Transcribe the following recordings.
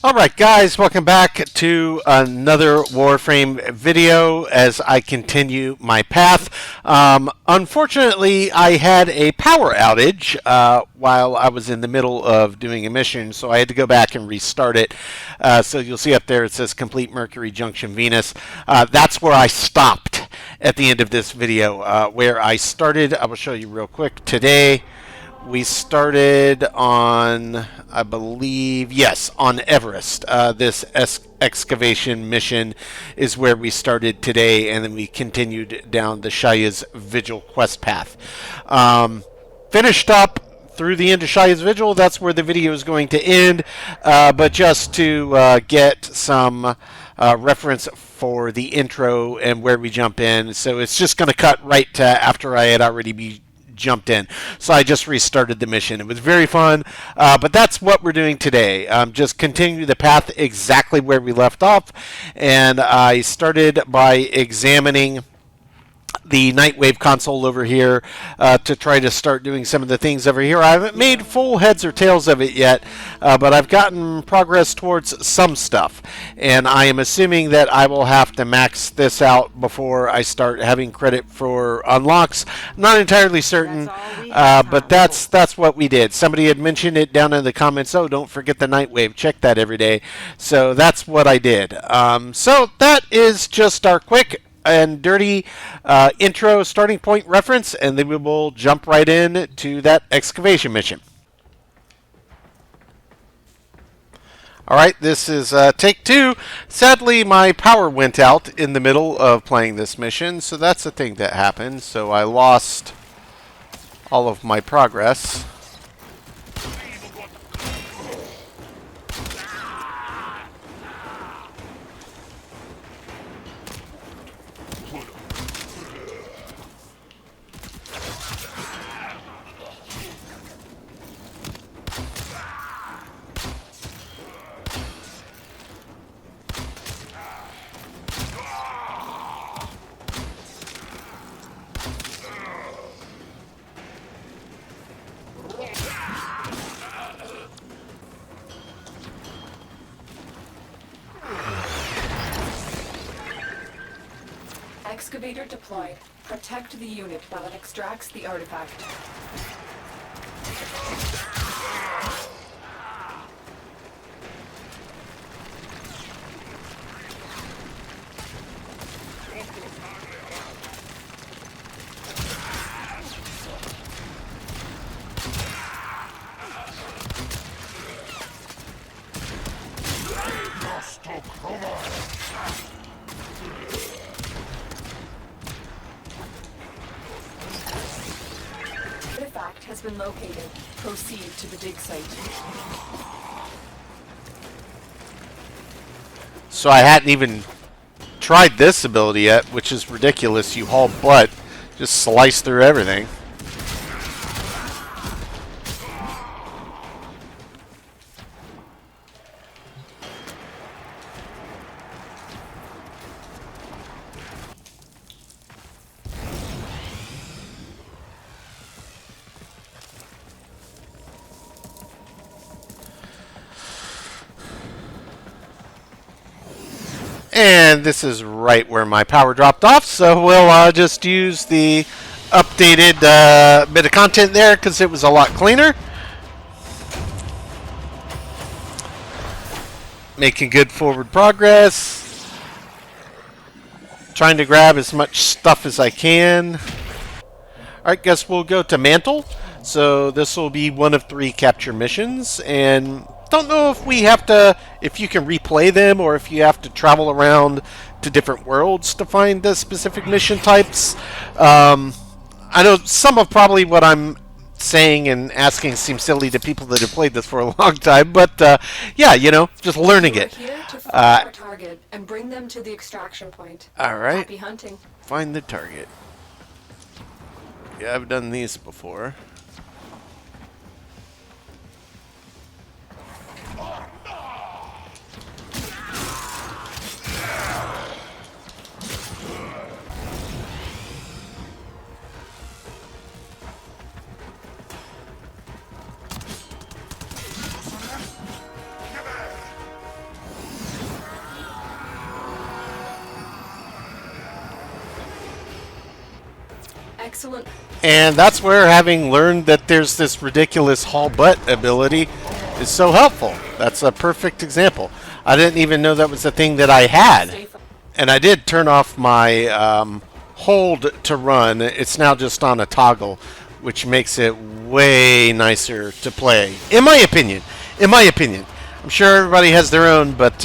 Alright guys, welcome back to another Warframe video as I continue my path. Unfortunately, I had a power outage while I was in the middle of doing a mission, so I had to go back and restart it. So you'll see up there it says Complete Mercury Junction Venus. That's where I stopped at the end of this video. Where I started, I will show you real quick. Today we started on, I believe, yes, on Everest. This excavation mission is where we started today, and then we continued down the Shaya's Vigil quest path. Finished up through the end of Shaya's Vigil. That's where the video is going to end, but just to get some reference for the intro and where we jump in. So it's just going to cut right to after I had already jumped in. So I just restarted the mission. It was very fun, but that's what we're doing today. Just continue the path exactly where we left off, and I started by examining the Nightwave console over here to try to start doing some of the things over here. I haven't made full heads or tails of it yet, but I've gotten progress towards some stuff, and I am assuming that I will have to max this out before I start having credit for unlocks. Not entirely certain, but that's what we did. Somebody had mentioned it down in the comments. Oh, don't forget the Nightwave. Check that every day. So that's what I did. So that is just our quick and dirty intro starting point reference, and then we will jump right in to that excavation mission. Alright, this is take two. Sadly, my power went out in the middle of playing this mission, so that's the thing that happened. So I lost all of my progress. Excavator deployed. Protect the unit while it extracts the artifact. Artifact has been located. Proceed to the dig site. So I hadn't even tried this ability yet, which is ridiculous. You haul butt, just slice through everything. And this is right where my power dropped off, so we'll just use the updated bit of content there because it was a lot cleaner. Making good forward progress. Trying to grab as much stuff as I can. Alright, guess we'll go to Mantle. So this will be one of 3 capture missions, and don't know if we have to, if you can replay them or if you have to travel around to different worlds to find the specific mission types. I know some of probably what I'm saying and asking seems silly to people that have played this for a long time, but yeah, you know, just learning it. Here to find our target and bring them to the extraction point. All right. Happy hunting. Find the target. Yeah, I've done these before. Excellent. And that's where having learned that there's this ridiculous haul butt ability is so helpful. That's a perfect example. I didn't even know that was a thing that I had. And I did turn off my hold to run. It's now just on a toggle, which makes it way nicer to play, in my opinion. In my opinion. I'm sure everybody has their own, but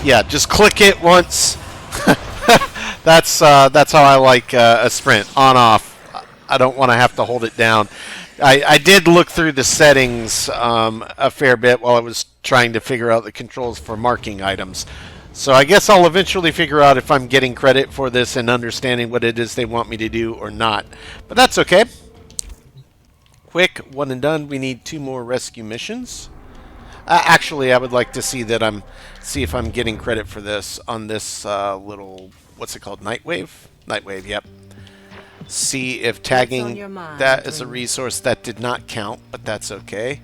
yeah, just click it once. That's how I like a sprint, on off. I don't want to have to hold it down. I did look through the settings a fair bit while I was trying to figure out the controls for marking items. So I guess I'll eventually figure out if I'm getting credit for this and understanding what it is they want me to do or not. But that's okay. Quick, one and done. We need 2 more rescue missions. Actually, I would like to see if I'm getting credit for this on this little, what's it called, Nightwave? Nightwave, yep. See if tagging that as a resource that did not count, but that's okay.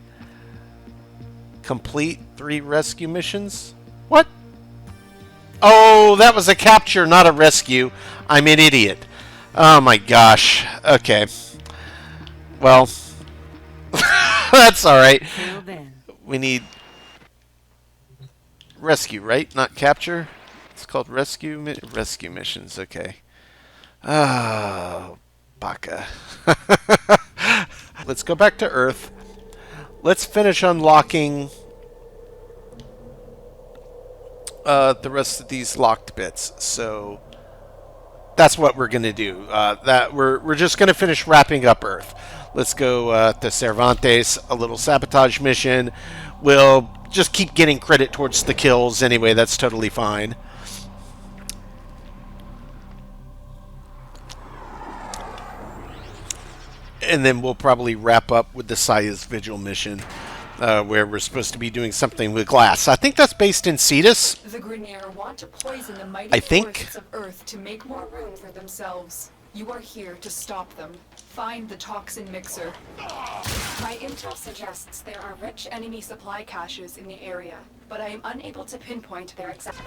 Complete 3 rescue missions? What? Oh, that was a capture, not a rescue. I'm an idiot. Oh my gosh. Okay. Well, that's alright. We need rescue, right? Not capture? It's called rescue missions, okay. Oh, Baka. Let's go back to Earth. Let's finish unlocking the rest of these locked bits. So that's what we're going to do. We're just going to finish wrapping up Earth. Let's go to Cervantes, a little sabotage mission. We'll just keep getting credit towards the kills anyway. That's totally fine. And then we'll probably wrap up with the Saya's Vigil mission, where we're supposed to be doing something with glass. I think that's based in Cetus. The Grineer want to poison the mighty forests of Earth to make more room for themselves. You are here to stop them. Find the toxin mixer. My intel suggests there are rich enemy supply caches in the area, but I am unable to pinpoint their exact...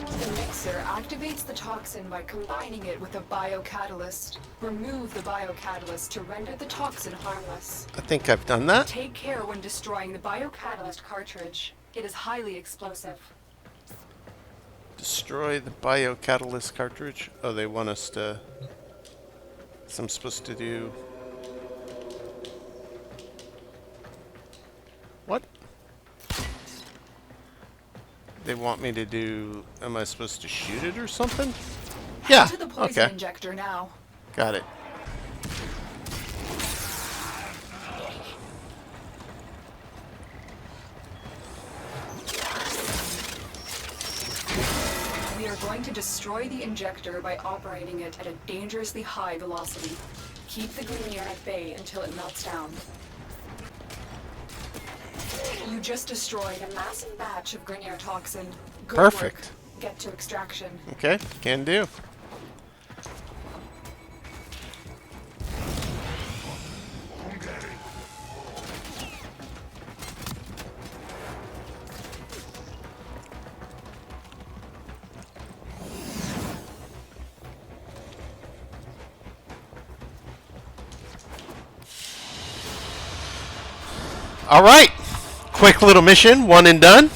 The mixer activates the toxin by combining it with a biocatalyst. Remove the biocatalyst to render the toxin harmless. I think I've done that. Take care when destroying the biocatalyst cartridge. It is highly explosive. Destroy the biocatalyst cartridge? Oh, they want us to... So I'm supposed to do... What? They want me to do... Am I supposed to shoot it or something? Yeah, to the poison okay. injector now. Got it. We are going to destroy the injector by operating it at a dangerously high velocity. Keep the Grineer at bay until it melts down. You just destroyed a massive batch of Grineer toxin. Good Perfect. Work. Get to extraction. Okay, can do. All right, quick little mission, one and done.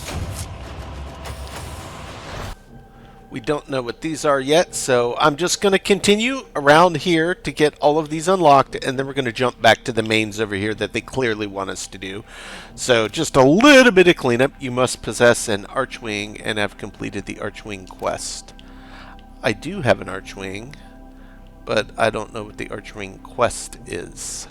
We don't know what these are yet, so I'm just going to continue around here to get all of these unlocked, and then we're going to jump back to the mains over here that they clearly want us to do. So just a little bit of cleanup. You must possess an Archwing and have completed the Archwing quest. I do have an Archwing, but I don't know what the Archwing quest is.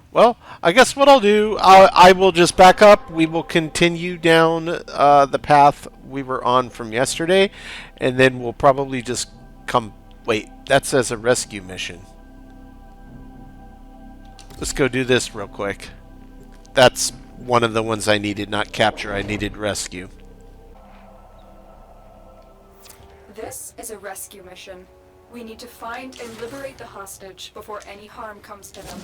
Well, I guess what I'll do, I will just back up. We will continue down the path we were on from yesterday, and then we'll probably just come... Wait, that says a rescue mission. Let's go do this real quick. That's one of the ones I needed, not capture. I needed rescue. This is a rescue mission. We need to find and liberate the hostage before any harm comes to them.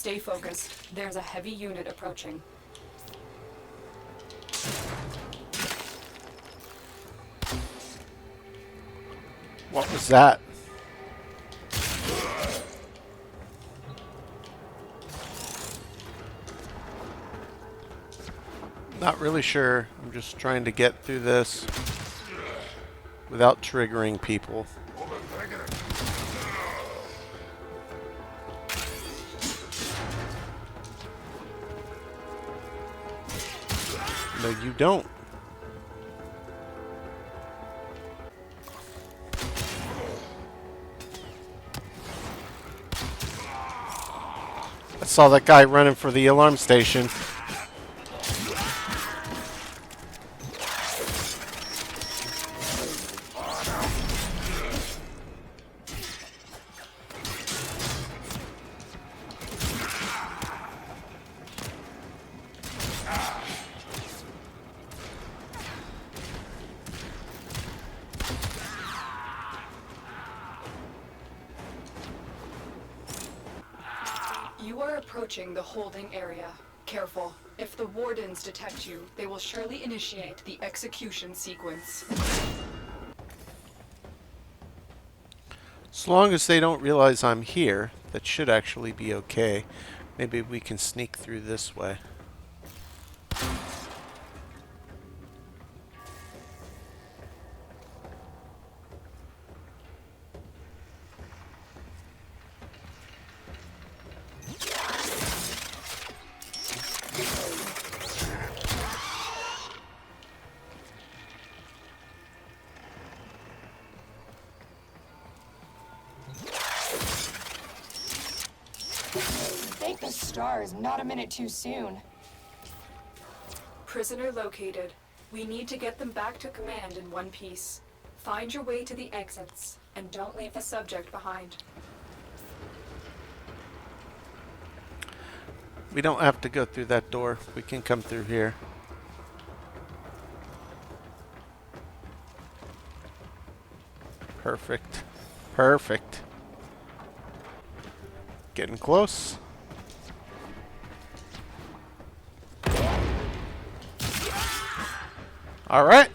Stay focused. There's a heavy unit approaching. What was that? Not really sure. I'm just trying to get through this without triggering people. No, you don't. I saw that guy running for the alarm station. You are approaching the holding area. Careful. If the wardens detect you, they will surely initiate the execution sequence. As long as they don't realize I'm here, that should actually be okay. Maybe we can sneak through this way. Thank the stars, not a minute too soon. Prisoner located. We need to get them back to command in one piece. Find your way to the exits, and don't leave the subject behind. We don't have to go through that door. We can come through here. Perfect. Perfect. Getting close. All right.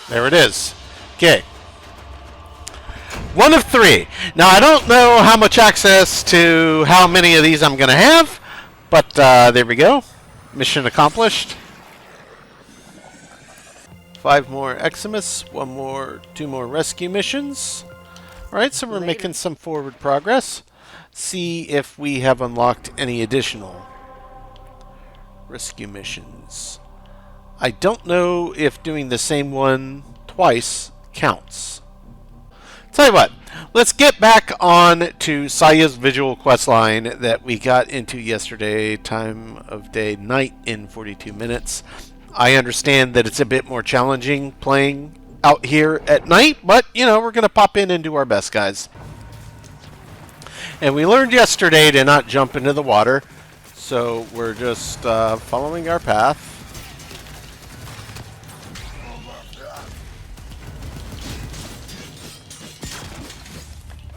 There it is. Okay. One of three. Now, I don't know how much access to how many of these I'm going to have, but there we go. Mission accomplished. 5 more Eximus, 2 more rescue missions. All right, so we're making some forward progress. See if we have unlocked any additional rescue missions. I don't know if doing the same one twice counts. Tell you what, let's get back on to Saya's Vigil questline that we got into yesterday, time of day, night in 42 minutes. I understand that it's a bit more challenging playing out here at night, but, you know, we're going to pop in and do our best, guys. And we learned yesterday to not jump into the water, so we're just following our path.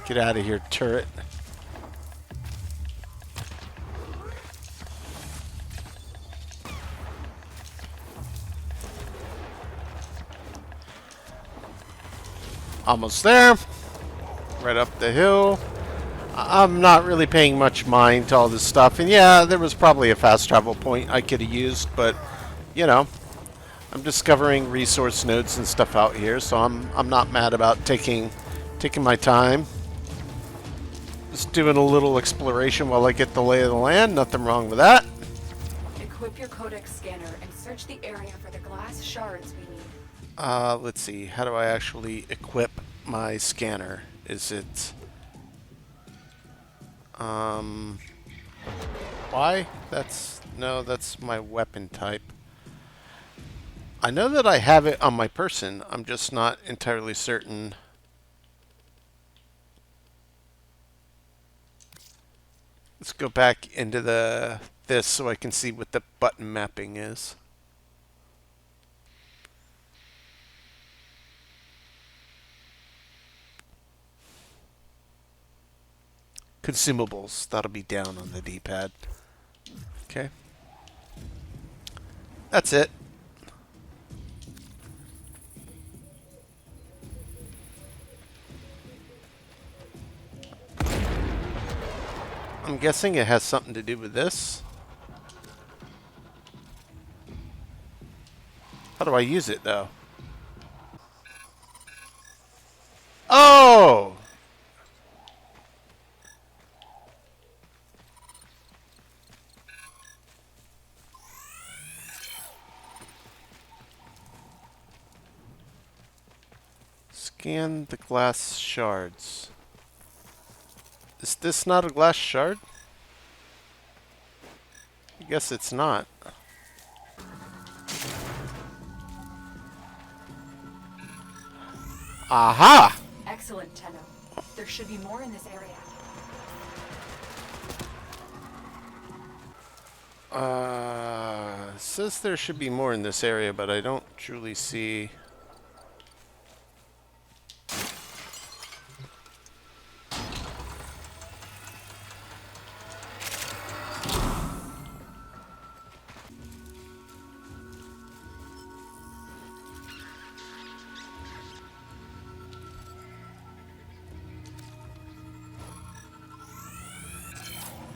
Get out of here, turret. Almost there. Right up the hill. I'm not really paying much mind to all this stuff. And yeah, there was probably a fast travel point I could have used, but, you know, I'm discovering resource nodes and stuff out here, so I'm not mad about taking my time. Just doing a little exploration while I get the lay of the land. Nothing wrong with that. Equip your codex scanner and search the area for the glass shards we need. Let's see. How do I actually equip my scanner? Is it... Why? No, that's my weapon type. I know that I have it on my person. I'm just not entirely certain. Let's go back into this so I can see what the button mapping is. consumables. That'll be down on the D-pad. Okay. That's it. I'm guessing it has something to do with this. How do I use it, though? Oh! Scan the glass shards. Is this not a glass shard? I guess it's not. Aha! Excellent, Tenno. There should be more in this area. It says there should be more in this area, but I don't truly see...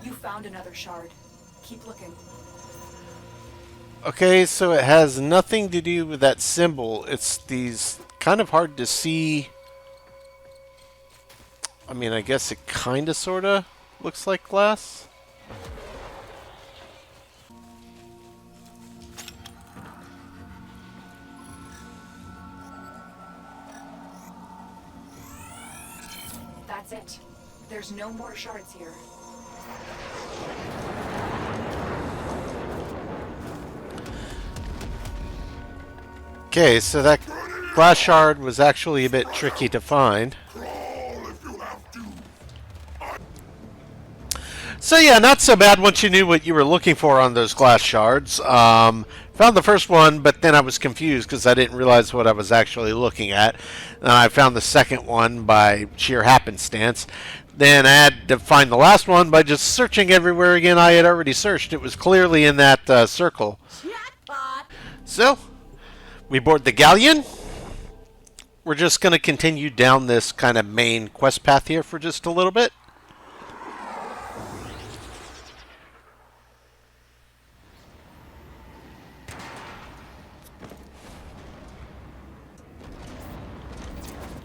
You found another shard. Keep looking. Okay, so it has nothing to do with that symbol. It's these kind of hard to see. I mean, I guess it kind of, sort of looks like glass. That's it. There's no more shards here. Okay, so that glass shard was actually a bit tricky to find. So yeah, not so bad once you knew what you were looking for on those glass shards. Found the first one, but then I was confused because I didn't realize what I was actually looking at. And I found the second one by sheer happenstance. Then I had to find the last one by just searching everywhere again I had already searched. It was clearly in that circle. So, we board the Galleon. We're just going to continue down this kind of main quest path here for just a little bit.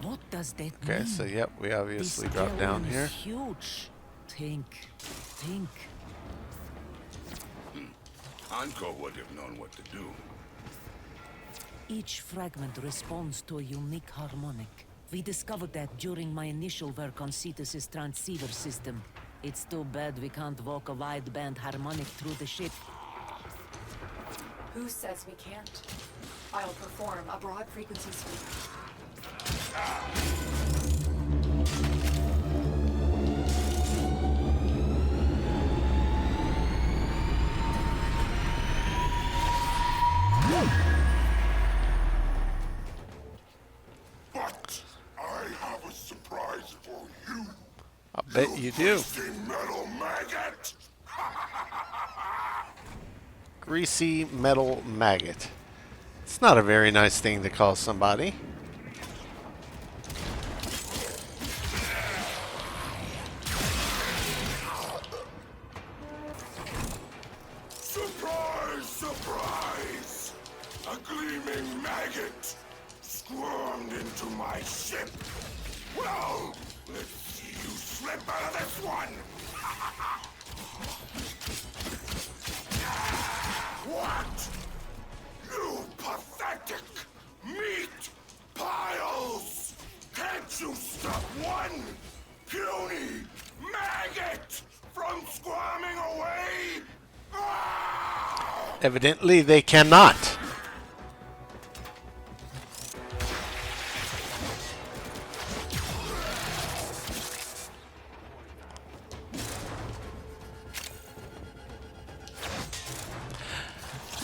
What does that mean? Okay, so yep, we obviously dropped down here. Huge. Think. Anko would have known what to do. Each fragment responds to a unique harmonic. We discovered that during my initial work on Cetus's transceiver system. It's too bad we can't walk a wideband harmonic through the ship. Who says we can't? I'll perform a broad frequency sweep. But I have a surprise for you. I'll bet you do. Metal maggot. Greasy metal maggot. It's not a very nice thing to call somebody. Surprise, surprise! A gleaming maggot squirmed into my ship. Well, let's see you slip out of this one. What? You pathetic meat piles! Can't you stop one puny maggot from squirming away? Ah! Evidently, they cannot.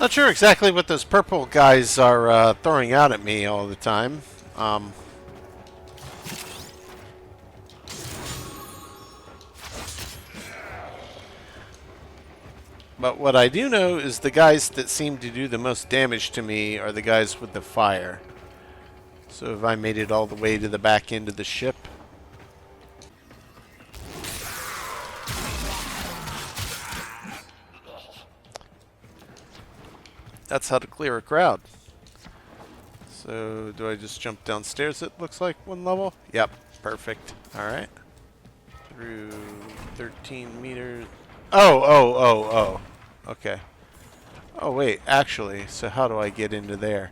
Not sure exactly what those purple guys are throwing out at me all the time. But what I do know is the guys that seem to do the most damage to me are the guys with the fire. So have I made it all the way to the back end of the ship? That's how to clear a crowd. So do I just jump downstairs, it looks like, one level? Yep, perfect. Alright. Through 13 meters. Oh. Okay. Oh, wait, actually, so how do I get into there?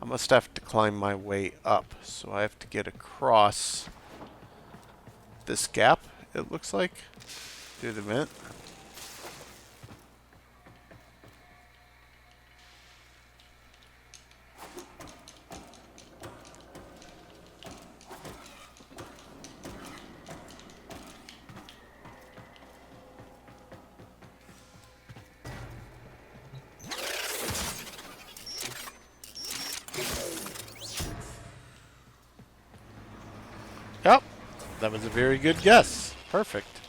I must have to climb my way up. So I have to get across this gap, it looks like, through the vent. Yep, that was a very good guess. Perfect.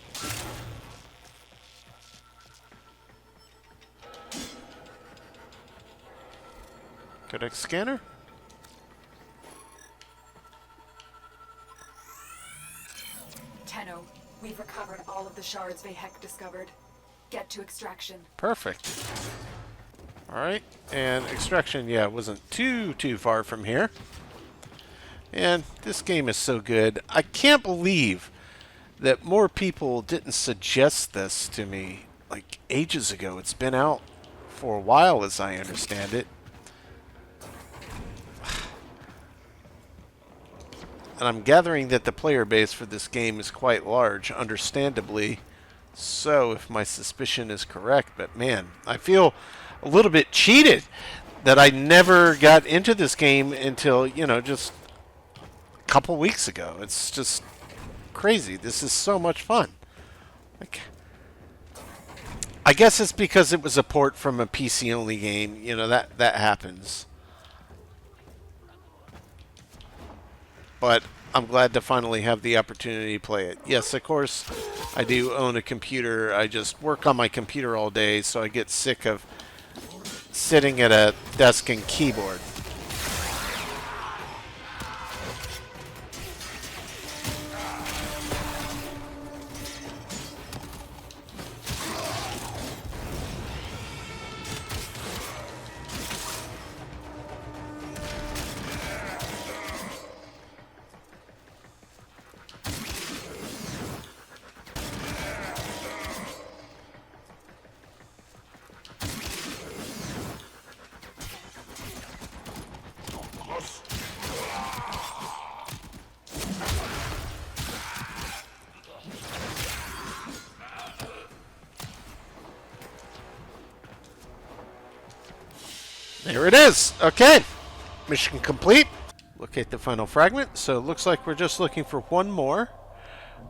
Codex scanner? Tenno, we've recovered all of the shards Vahek discovered. Get to extraction. Perfect. Alright, and extraction, yeah, wasn't too far from here. And this game is so good. I can't believe that more people didn't suggest this to me like ages ago. It's been out for a while, as I understand it. And I'm gathering that the player base for this game is quite large, understandably so, if my suspicion is correct. But man, I feel a little bit cheated that I never got into this game until, you know, just couple weeks ago. It's just crazy. This is so much fun. Like, I guess it's because it was a port from a PC only game. You know, that happens. But I'm glad to finally have the opportunity to play it. Yes, of course, I do own a computer. I just work on my computer all day, so I get sick of sitting at a desk and keyboard. There it is. Okay. Mission complete. Locate the final fragment. So it looks like we're just looking for one more.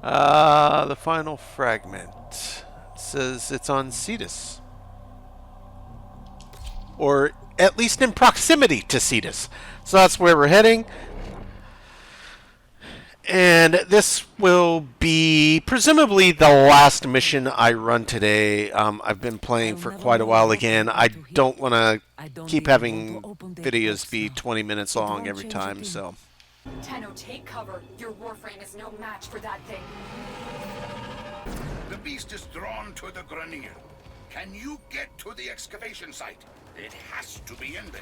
The final fragment. It says it's on Cetus. Or at least in proximity to Cetus. So that's where we're heading. And this will be presumably the last mission I run today. I've been playing for quite a while again. I don't want to keep having videos be 20 minutes long every time, so. Tenno, take cover. Your Warframe is no match for that thing. The beast is drawn to the Grenier. Can you get to the excavation site? It has to be in there.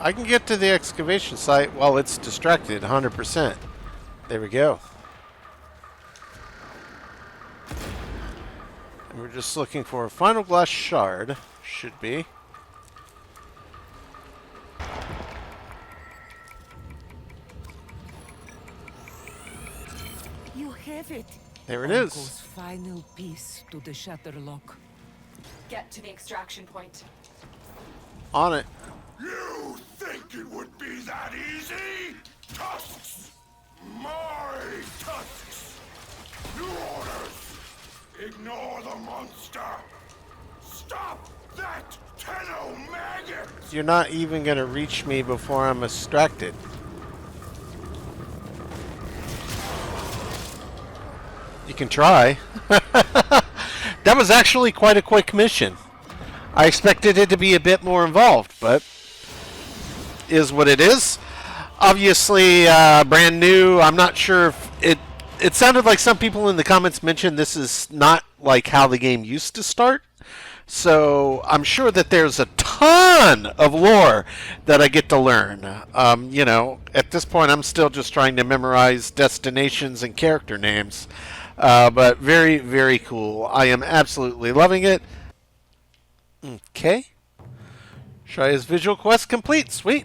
I can get to the excavation site while it's distracted, 100%. There we go. And we're just looking for a final glass shard. Should be. You have it. There it is. Uncle's final piece to the Shatterlock. Get to the extraction point. On it. You think it would be that easy? Tusks! My tusks! New orders! Ignore the monster! Stop that Tenno maggot! You're not even going to reach me before I'm distracted. You can try. That was actually quite a quick mission. I expected it to be a bit more involved, but is what it is. Obviously, brand new. I'm not sure if it sounded like some people in the comments mentioned this is not like how the game used to start. So I'm sure that there's a ton of lore that I get to learn. You know, at this point, I'm still just trying to memorize destinations and character names. But very, very cool. I am absolutely loving it. Okay. Shaya's visual quest complete. Sweet.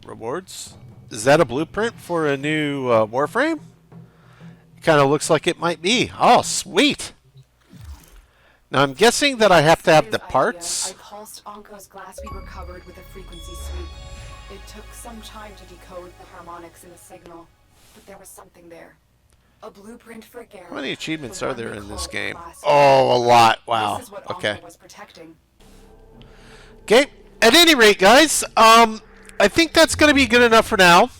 Rewards. Is that a blueprint for a new Warframe? It kind of looks like it might be. Oh, sweet. Now I'm guessing that I have to have the parts. I pulsed Onko's glass we recovered with a frequency sweep. It took some time to decode the harmonics in the signal, but there was something there. A blueprint for Garrett. How many achievements are there in this game? Oh, a lot. Wow. This is what Okay. Onko was protecting. Okay. At any rate, guys, I think that's going to be good enough for now.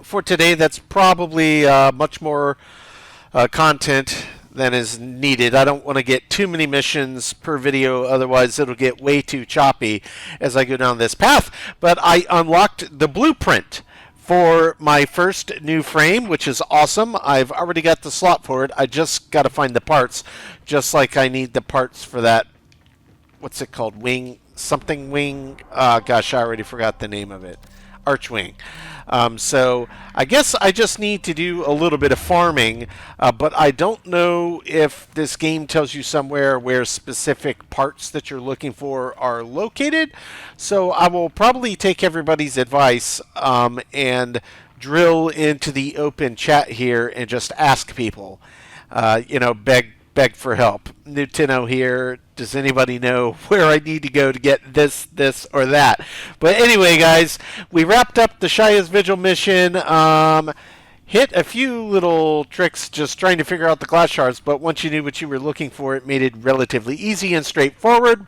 For today, that's probably much more content than is needed. I don't want to get too many missions per video, otherwise it'll get way too choppy as I go down this path. But I unlocked the blueprint for my first new frame, which is awesome. I've already got the slot for it. I just got to find the parts, just like I need the parts for that, what's it called, wing, something wing, gosh, I already forgot the name of it, Archwing. So I guess I just need to do a little bit of farming, but I don't know if this game tells you somewhere where specific parts that you're looking for are located. So I will probably take everybody's advice and drill into the open chat here and just ask people, you know, beg for help. Nutino here. Does anybody know where I need to go to get this, or that? But anyway, guys, we wrapped up the Shaya's Vigil mission. Hit a few little tricks just trying to figure out the glass shards, but once you knew what you were looking for, it made it relatively easy and straightforward.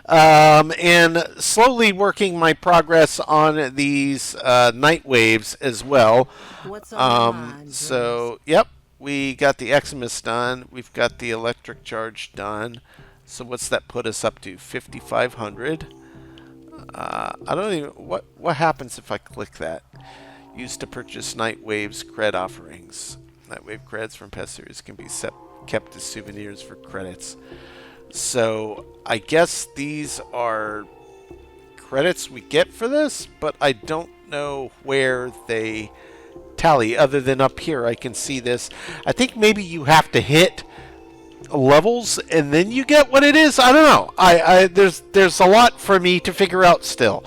And slowly working my progress on these night waves as well. What's on your mind, So, yep. We got the Eximus done. We've got the electric charge done. So what's that put us up to? 5,500. I don't even... What happens if I click that? Used to purchase Night Waves cred offerings. Nightwave creds from past series can be kept as souvenirs for credits. So I guess these are credits we get for this, but I don't know where they tally other than up here. I can see this. I think maybe you have to hit levels and then you get what it is. I don't know. There's a lot for me to figure out still.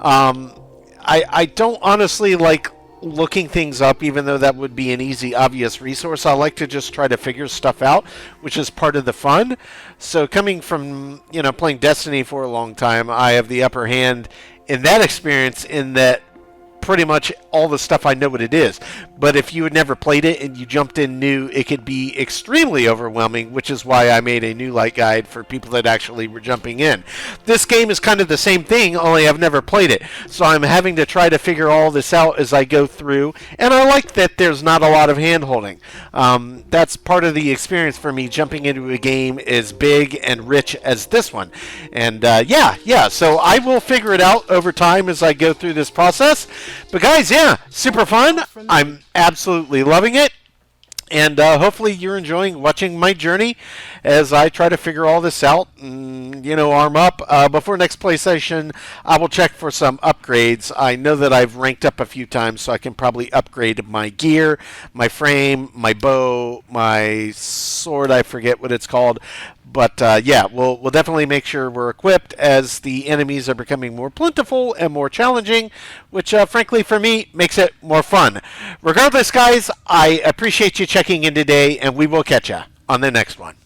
I don't honestly like looking things up, even though that would be an easy, obvious resource. I like to just try to figure stuff out, which is part of the fun. So coming from, you know, playing Destiny for a long time, I have the upper hand in that experience, in that pretty much all the stuff I know what it is. But if you had never played it and you jumped in new, it could be extremely overwhelming, which is why I made a new light guide for people that actually were jumping in. This game is kind of the same thing, only I've never played it. So I'm having to try to figure all this out as I go through, and I like that there's not a lot of hand-holding. That's part of the experience for me, jumping into a game as big and rich as this one. And yeah, so I will figure it out over time as I go through this process. But guys, yeah, super fun. I'm absolutely loving it. And hopefully you're enjoying watching my journey as I try to figure all this out and, you know, arm up. Before next play session, I will check for some upgrades. I know that I've ranked up a few times, so I can probably upgrade my gear, my frame, my bow, my sword, I forget what it's called. But yeah, we'll definitely make sure we're equipped as the enemies are becoming more plentiful and more challenging, which frankly for me makes it more fun. Regardless, guys, I appreciate you checking in today, and we will catch you on the next one.